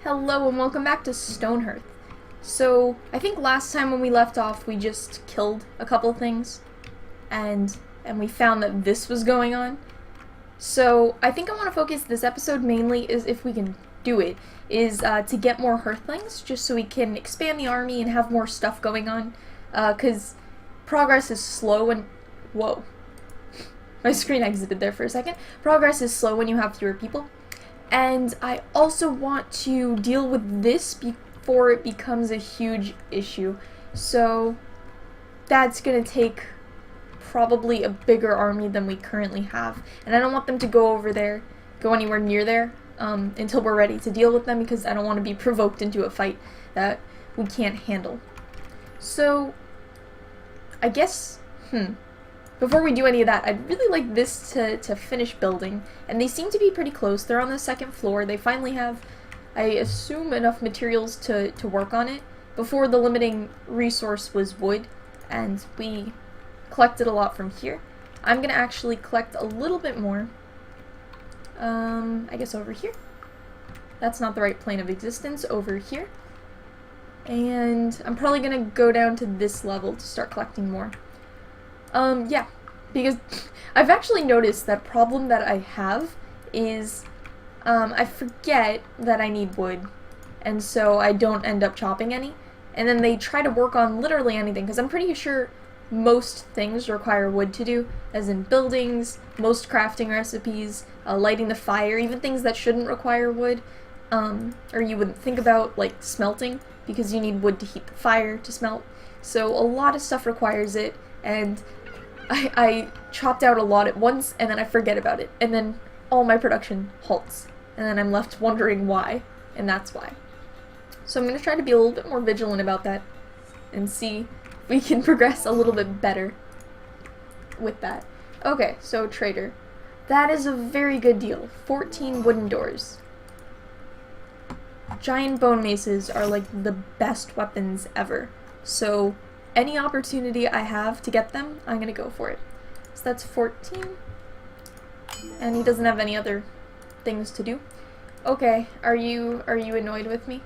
Hello and welcome back to Stonehearth. So, I think last time when we left off we just killed a couple things and we found that this was going on. So, I think I want to focus this episode mainly, is if we can do it, is to get more Hearthlings, just so we can expand the army and have more stuff going on. Because progress is slow and... Whoa. My screen exited there for a second. Progress is slow when you have fewer people. And I also want to deal with this before it becomes a huge issue. So that's going to take probably a bigger army than we currently have. And I don't want them to go anywhere near there until we're ready to deal with them, because I don't want to be provoked into a fight that we can't handle. So I guess, before we do any of that, I'd really like this to finish building, and they seem to be pretty close. They're on the second floor. They finally have, I assume, enough materials to work on it. Before, the limiting resource was wood, and we collected a lot from here. I'm going to actually collect a little bit more, I guess over here. That's not the right plane of existence, over here. And I'm probably going to go down to this level to start collecting more. Yeah, because I've actually noticed that problem that I have is, I forget that I need wood, and so I don't end up chopping any, and then they try to work on literally anything, because I'm pretty sure most things require wood to do, as in buildings, most crafting recipes, lighting the fire, even things that shouldn't require wood, or you wouldn't think about, like smelting, because you need wood to heat the fire to smelt, so a lot of stuff requires it, and I chopped out a lot at once, and then I forget about it, and then all my production halts, and then I'm left wondering why, and that's why. So I'm going to try to be a little bit more vigilant about that, and see if we can progress a little bit better with that. Okay, so trader. That is a very good deal. 14 wooden doors. Giant bone maces are like the best weapons ever, so any opportunity I have to get them, I'm gonna go for it. So that's 14. And he doesn't have any other things to do. Okay, are you annoyed with me?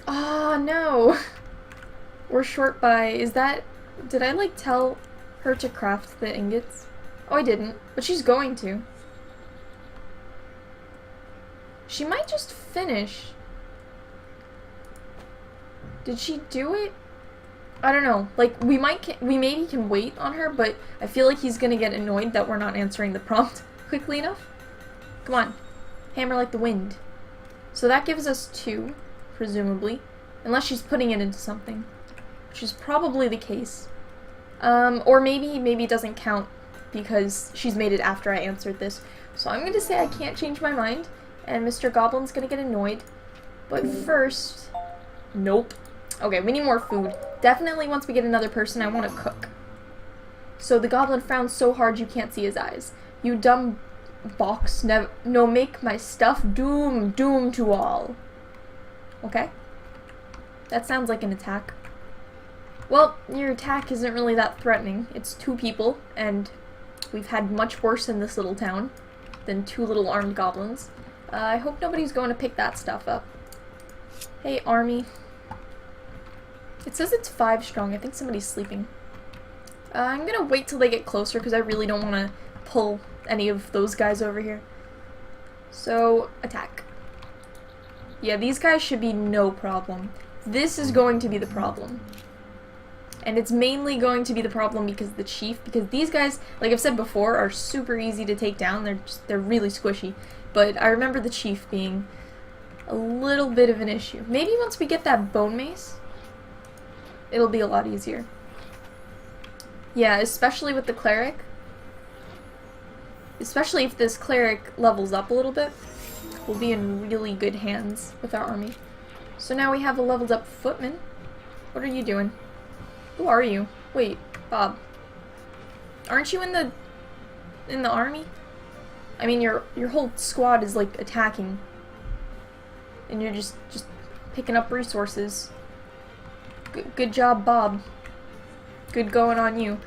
Ah, no! We're short by... Did I, like, tell her to craft the ingots? Oh, I didn't. But she's going to. She might just finish. Did she do it? I don't know. Like, we maybe can wait on her, but I feel like he's gonna get annoyed that we're not answering the prompt quickly enough. Come on. Hammer like the wind. So that gives us 2, presumably. Unless she's putting it into something. Which is probably the case. Or maybe it doesn't count because she's made it after I answered this. So I'm gonna say I can't change my mind, and Mr. Goblin's gonna get annoyed. But first... Nope. Okay, we need more food. Definitely once we get another person, I want to cook. So the goblin frowns so hard you can't see his eyes. You dumb box, no make my stuff doom to all. Okay? That sounds like an attack. Well, your attack isn't really that threatening. It's 2 people, and we've had much worse in this little town than 2 little armed goblins. I hope nobody's going to pick that stuff up. Hey, army. It says it's 5 strong. I think somebody's sleeping. I'm gonna wait till they get closer because I really don't want to pull any of those guys over here. So, attack. Yeah, these guys should be no problem. This is going to be the problem. And it's mainly going to be the problem because of the chief, because these guys, like I've said before, are super easy to take down. They're really squishy. But I remember the chief being a little bit of an issue. Maybe once we get that bone mace, it'll be a lot easier. Yeah, especially with the cleric. Especially if this cleric levels up a little bit, we'll be in really good hands with our army. So now we have a leveled up footman. What are you doing? Who are you? Wait, Bob. Aren't you in the army? I mean, your whole squad is like attacking. And you're just picking up resources. Good job, Bob. Good going on you.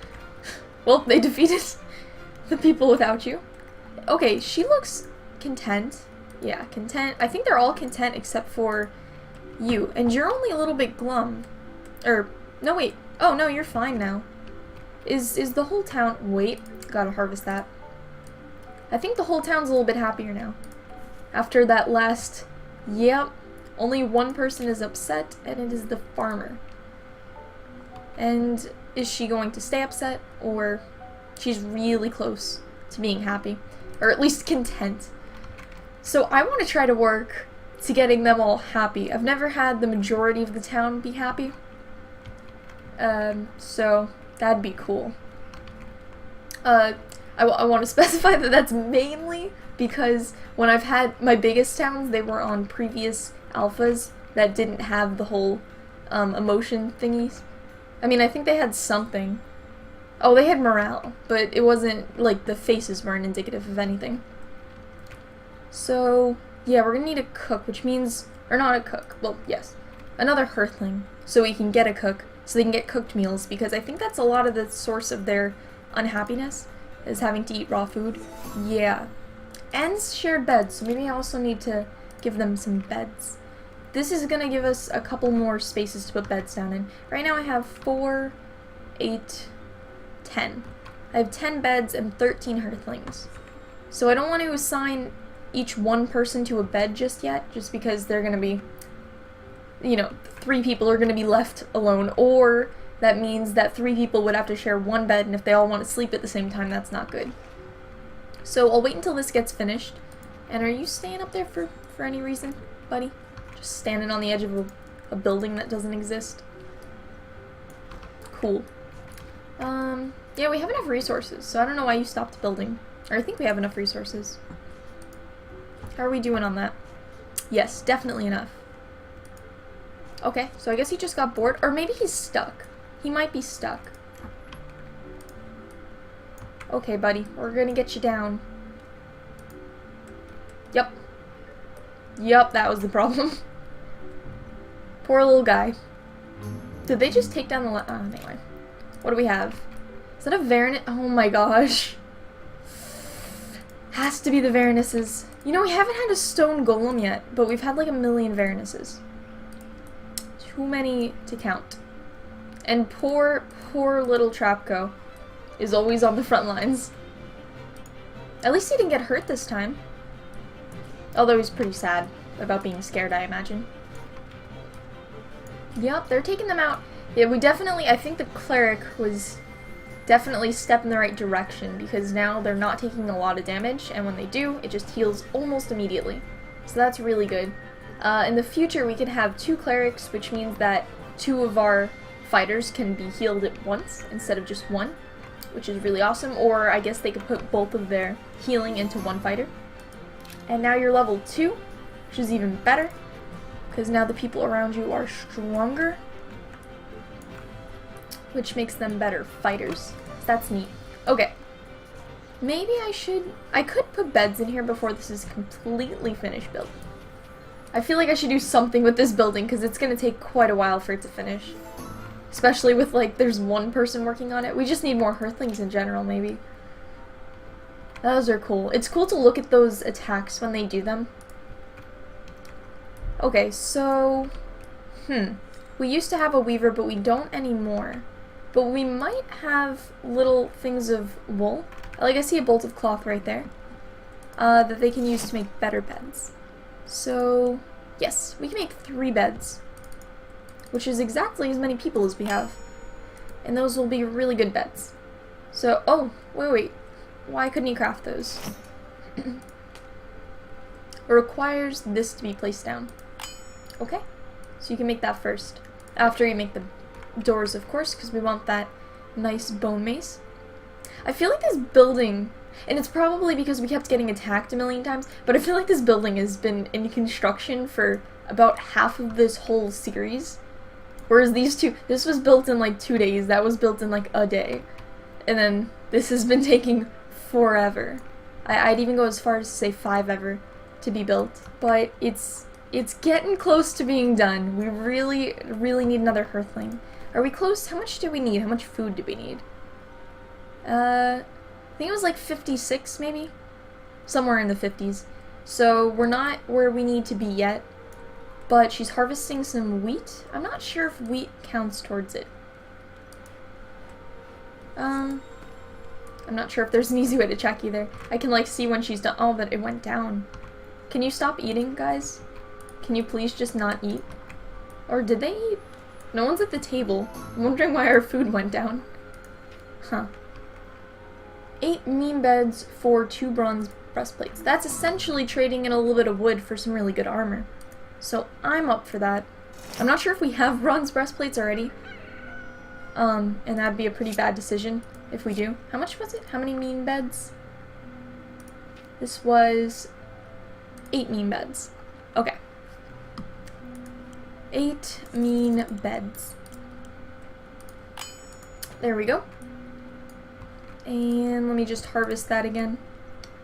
Well, they defeated the people without you. Okay, she looks content. Yeah, content. I think they're all content except for you. And you're only a little bit glum. Or, no, wait. Oh, no, you're fine now. Is the whole town... Wait, gotta harvest that. I think the whole town's a little bit happier now. After that last... Yep. Only one person is upset, and it is the farmer. And is she going to stay upset, or she's really close to being happy? Or at least content. So I want to try to work to getting them all happy. I've never had the majority of the town be happy. So that'd be cool. I want to specify that that's mainly because when I've had my biggest towns, they were on previous alphas that didn't have the whole emotion thingies. I mean, I think they had something. Oh, they had morale, but it wasn't, like, the faces weren't indicative of anything. So, yeah, we're gonna need a cook, which means, or not a cook, well, yes, another hearthling, so we can get a cook, so they can get cooked meals, because I think that's a lot of the source of their unhappiness, is having to eat raw food. Yeah. And shared beds, so maybe I also need to give them some beds. This is gonna give us a couple more spaces to put beds down in. Right now I have 4, 8, 10. I have 10 beds and 13 hearthlings. So I don't want to assign each one person to a bed just yet, just because they're gonna be, you know, 3 people are gonna be left alone, or that means that 3 people would have to share one bed, and if they all want to sleep at the same time, that's not good. So I'll wait until this gets finished. And are you staying up there for any reason, buddy? Just standing on the edge of a building that doesn't exist? Cool. Yeah, we have enough resources, so I don't know why you stopped building. Or I think we have enough resources. How are we doing on that? Yes, definitely enough. Okay, so I guess he just got bored. Or maybe he's stuck. He might be stuck. Okay, buddy, we're gonna get you down. Yep. Yep, that was the problem. Poor little guy. Did they just take down the anyway. What do we have? Is that a Varanus? Oh my gosh. Has to be the Varanuses. You know, we haven't had a stone golem yet, but we've had like 1,000,000 Varanuses. Too many to count. And poor little Trapco is always on the front lines. At least he didn't get hurt this time. Although he's pretty sad about being scared, I imagine. Yep, they're taking them out. Yeah, we definitely, I think the cleric was definitely a step in the right direction, because now they're not taking a lot of damage, and when they do, it just heals almost immediately. So that's really good. In the future, we could have 2 clerics, which means that 2 of our fighters can be healed at once, instead of just 1, which is really awesome. Or I guess they could put both of their healing into 1 fighter. And now you're level 2, which is even better, because now the people around you are stronger, which makes them better fighters. That's neat. Okay. Maybe I could put beds in here before this is completely finished built. I feel like I should do something with this building, because it's going to take quite a while for it to finish. Especially with, like, there's 1 person working on it. We just need more hearthlings in general, maybe. Those are cool. It's cool to look at those attacks when they do them. Okay, so... We used to have a weaver, but we don't anymore. But we might have little things of wool. Like, I see a bolt of cloth right there. That they can use to make better beds. So, yes, we can make 3 beds. Which is exactly as many people as we have. And those will be really good beds. So, oh, wait. Why couldn't you craft those? It requires this to be placed down. Okay, so you can make that first. After you make the doors, of course, because we want that nice bone mace. I feel like this building, and it's probably because we kept getting attacked 1,000,000 times, but I feel like this building has been in construction for about half of this whole series. Whereas these two, this was built in like 2 days, that was built in like a day. And then this has been taking forever. I'd even go as far as to say 5 ever to be built. But it's getting close to being done. We really need another hearthling. Are we close? How much do we need? How much food do we need? I think it was like 56 maybe? Somewhere in the 50s. So we're not where we need to be yet, but she's harvesting some wheat. I'm not sure if wheat counts towards it. I'm not sure if there's an easy way to check either. I can like see when she's done. Oh, but it went down. Can you stop eating, guys? Can you please just not eat? Or did they eat? No one's at the table. I'm wondering why our food went down. Huh. 8 meme beds for 2 bronze breastplates. That's essentially trading in a little bit of wood for some really good armor. So I'm up for that. I'm not sure if we have bronze breastplates already. And that'd be a pretty bad decision if we do. How much was it? How many meme beds? This was 8 meme beds. Okay. 8 mean beds. There we go. And let me just harvest that again.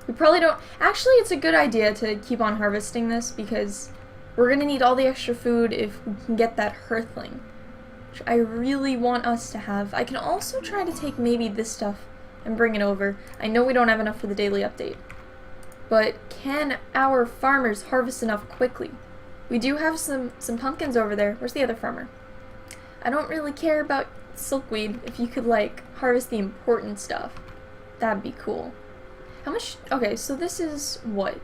We probably don't... Actually, it's a good idea to keep on harvesting this because we're going to need all the extra food if we can get that hearthling, which I really want us to have. I can also try to take maybe this stuff and bring it over. I know we don't have enough for the daily update, but can our farmers harvest enough quickly? We do have some pumpkins over there. Where's the other farmer? I don't really care about silkweed. If you could, like, harvest the important stuff, that'd be cool. How much? Okay, so this is what?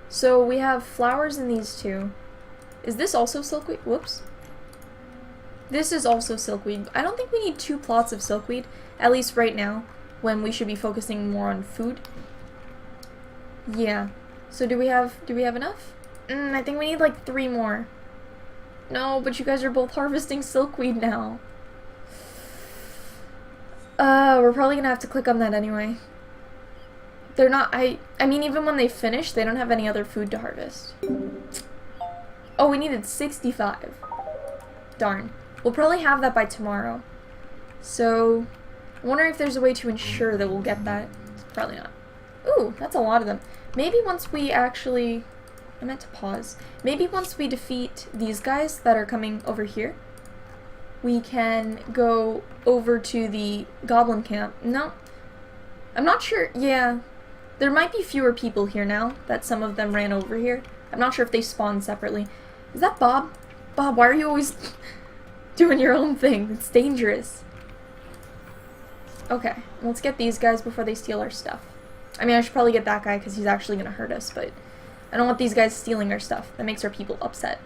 So we have flowers in these two. Is this also silkweed? Whoops. This is also silkweed. I don't think we need 2 plots of silkweed, at least right now, when we should be focusing more on food. Yeah. So do we have enough? I think we need like 3 more. No, but you guys are both harvesting silkweed now. We're probably gonna have to click on that anyway. They're not, I mean, even when they finish, they don't have any other food to harvest. Oh, we needed 65. Darn. We'll probably have that by tomorrow. So, I wonder if there's a way to ensure that we'll get that. Probably not. Ooh, that's a lot of them. Maybe once we actually... I meant to pause. Maybe once we defeat these guys that are coming over here, we can go over to the goblin camp. No. I'm not sure. Yeah. There might be fewer people here now that some of them ran over here. I'm not sure if they spawned separately. Is that Bob? Bob, why are you always doing your own thing? It's dangerous. Okay. Let's get these guys before they steal our stuff. I mean, I should probably get that guy because he's actually going to hurt us, but I don't want these guys stealing our stuff. That makes our people upset.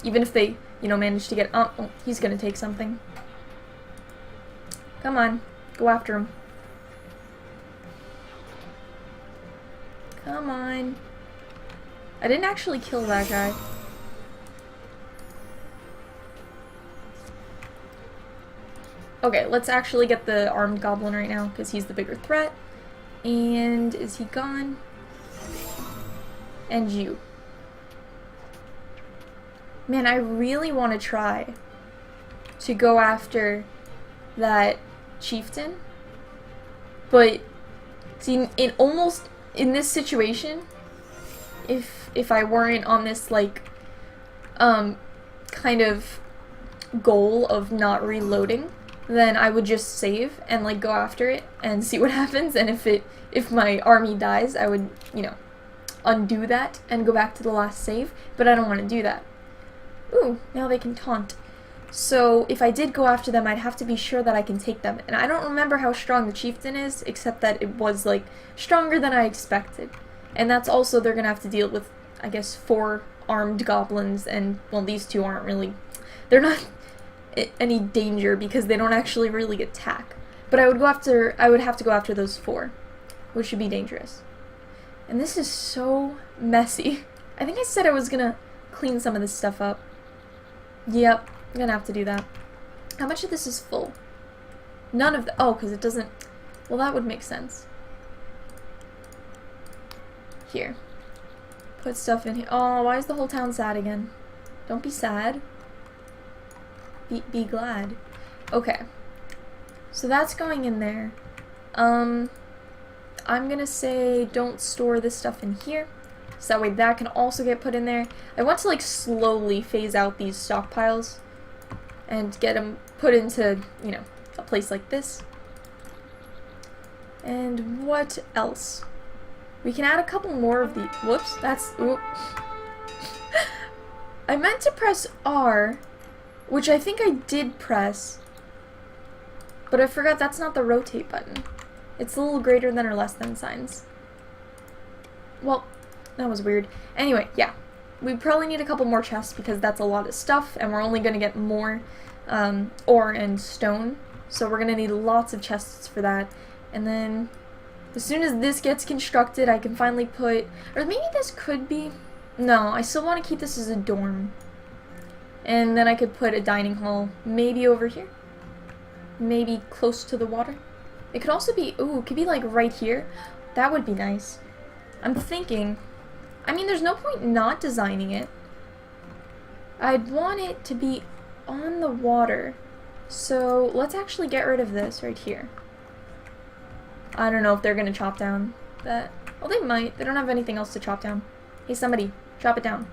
Even if they, you know, manage to get... Oh, he's going to take something. Come on. Go after him. Come on. I didn't actually kill that guy. Okay, let's actually get the armed goblin right now, because he's the bigger threat. And is he gone? And you. Man, I really want to try to go after that chieftain. But, see, in this situation, if I weren't on this, like, kind of goal of not reloading, then I would just save and, like, go after it and see what happens, and if my army dies, I would, you know, undo that and go back to the last save, but I don't want to do that. Ooh, now they can taunt. So if I did go after them, I'd have to be sure that I can take them. And I don't remember how strong the chieftain is, except that it was, like, stronger than I expected. And that's also, they're gonna have to deal with, I guess, 4 armed goblins, and, well, these 2 aren't really, they're not any danger because they don't actually really attack. But I would have to go after those 4, which would be dangerous. And this is so messy. I think I said I was gonna clean some of this stuff up. Yep, I'm gonna have to do that. How much of this is full? None of the... Oh, because it doesn't... Well, that would make sense. Here. Put stuff in here. Oh, why is the whole town sad again? Don't be sad. Be glad. Okay. So that's going in there. I'm gonna say don't store this stuff in here. So that way that can also get put in there. I want to, like, slowly phase out these stockpiles and get them put into, you know, a place like this. And what else? We can add a couple more of the, whoops, that's, oop. I meant to press R, which I think I did press, but I forgot that's not the rotate button. It's a little greater than or less than signs. Well, that was weird. Anyway, yeah. We probably need a couple more chests because that's a lot of stuff, and we're only going to get more ore and stone. So we're going to need lots of chests for that. And then, as soon as this gets constructed, I can finally put... Or maybe this could be... No, I still want to keep this as a dorm. And then I could put a dining hall maybe over here. Maybe close to the water. It could also be... Ooh, it could be like right here. That would be nice. I'm thinking... I mean, there's no point not designing it. I'd want it to be on the water. So let's actually get rid of this right here. I don't know if they're going to chop down that. Well, they might. They don't have anything else to chop down. Hey, somebody, chop it down.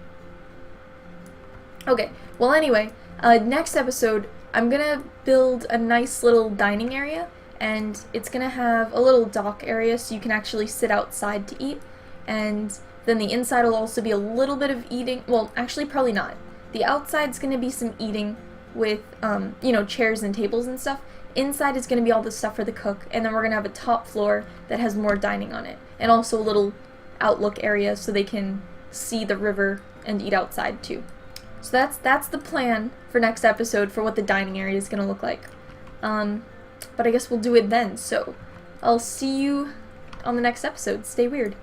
Okay, well anyway, next episode, I'm going to build a nice little dining area. And it's going to have a little dock area so you can actually sit outside to eat. And... then the inside will also be a little bit of eating. Well, actually, probably not. The outside's going to be some eating with, you know, chairs and tables and stuff. Inside is going to be all the stuff for the cook. And then we're going to have a top floor that has more dining on it. And also a little outlook area so they can see the river and eat outside too. So that's the plan for next episode for what the dining area is going to look like. But I guess we'll do it then. So I'll see you on the next episode. Stay weird.